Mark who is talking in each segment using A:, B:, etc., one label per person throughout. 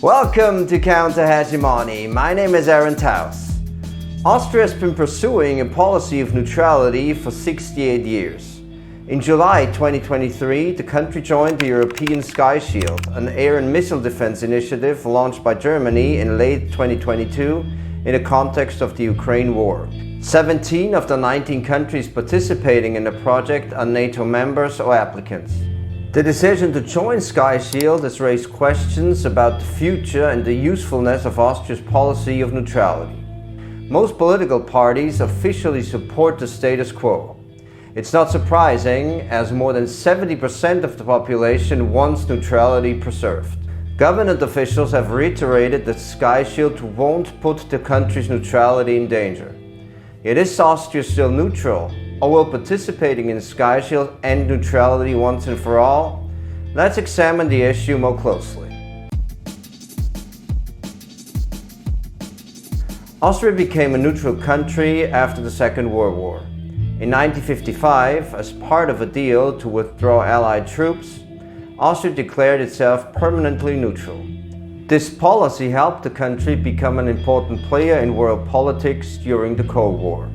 A: Welcome to Counter-Hegemony. My name is Aaron Taus. Austria has been pursuing a policy of neutrality for 68 years. In July 2023, the country joined the European Sky Shield, an air and missile defense initiative launched by Germany in late 2022 in the context of the Ukraine war. 17 of the 19 countries participating in the project are NATO members or applicants. The decision to join Sky Shield has raised questions about the future and the usefulness of Austria's policy of neutrality. Most political parties officially support the status quo. It's not surprising, as more than 70% of the population wants neutrality preserved. Government officials have reiterated that Sky Shield won't put the country's neutrality in danger. Yet is Austria still neutral? Or will participating in Sky Shield end neutrality once and for all? Let's examine the issue more closely. Austria became a neutral country after the Second World War. In 1955, as part of a deal to withdraw Allied troops, Austria declared itself permanently neutral. This policy helped the country become an important player in world politics during the Cold War.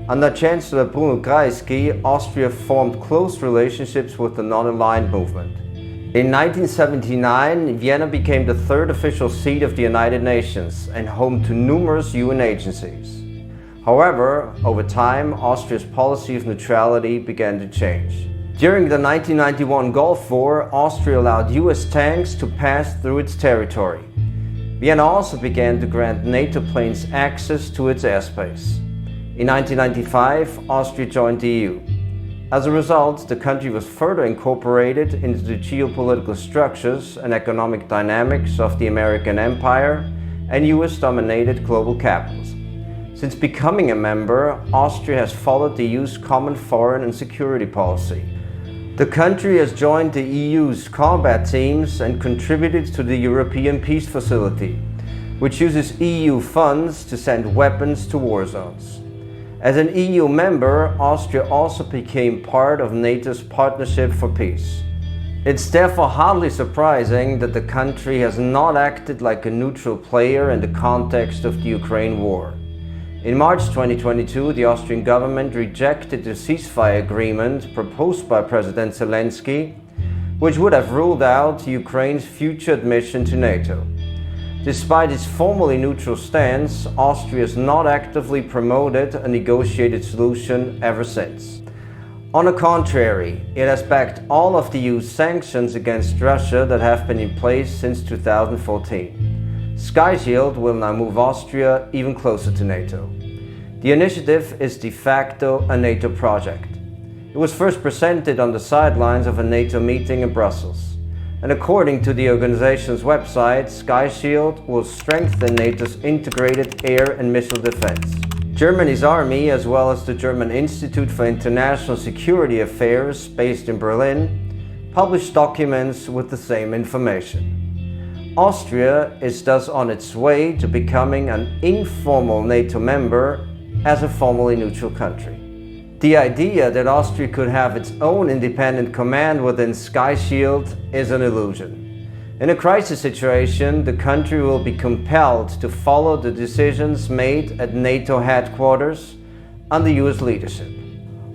A: Under Chancellor Bruno Kreisky, Austria formed close relationships with the non-aligned movement. In 1979, Vienna became the third official seat of the United Nations and home to numerous UN agencies. However, over time, Austria's policy of neutrality began to change. During the 1991 Gulf War, Austria allowed US tanks to pass through its territory. Vienna also began to grant NATO planes access to its airspace. In 1995, Austria joined the EU. As a result, the country was further incorporated into the geopolitical structures and economic dynamics of the American Empire and US-dominated global capitalism. Since becoming a member, Austria has followed the EU's common foreign and security policy. The country has joined the EU's combat teams and contributed to the European Peace Facility, which uses EU funds to send weapons to war zones. As an EU member, Austria also became part of NATO's Partnership for Peace. It's therefore hardly surprising that the country has not acted like a neutral player in the context of the Ukraine war. In March 2022, the Austrian government rejected the ceasefire agreement proposed by President Zelensky, which would have ruled out Ukraine's future admission to NATO. Despite its formally neutral stance, Austria has not actively promoted a negotiated solution ever since. On the contrary, it has backed all of the EU's sanctions against Russia that have been in place since 2014. Sky Shield will now move Austria even closer to NATO. The initiative is de facto a NATO project. It was first presented on the sidelines of a NATO meeting in Brussels. And according to the organization's website, Sky Shield will strengthen NATO's integrated air and missile defense. Germany's army, as well as the German Institute for International Security Affairs, based in Berlin, published documents with the same information. Austria is thus on its way to becoming an informal NATO member as a formally neutral country. The idea that Austria could have its own independent command within Sky Shield is an illusion. In a crisis situation, the country will be compelled to follow the decisions made at NATO headquarters under US leadership.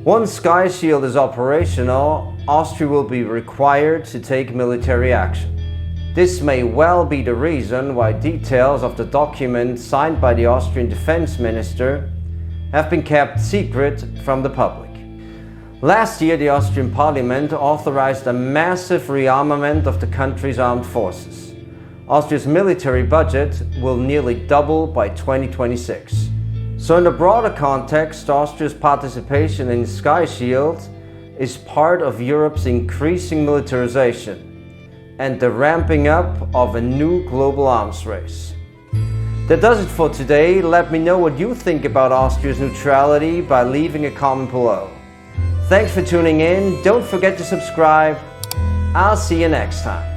A: Once Sky Shield is operational, Austria will be required to take military action. This may well be the reason why details of the document signed by the Austrian defense minister have been kept secret from the public. Last year, the Austrian parliament authorized a massive rearmament of the country's armed forces. Austria's military budget will nearly double by 2026. So in the broader context, Austria's participation in Sky Shield is part of Europe's increasing militarization and the ramping up of a new global arms race. That does it for today. Let me know what you think about Austria's neutrality by leaving a comment below. Thanks for tuning in. Don't forget to subscribe. I'll see you next time.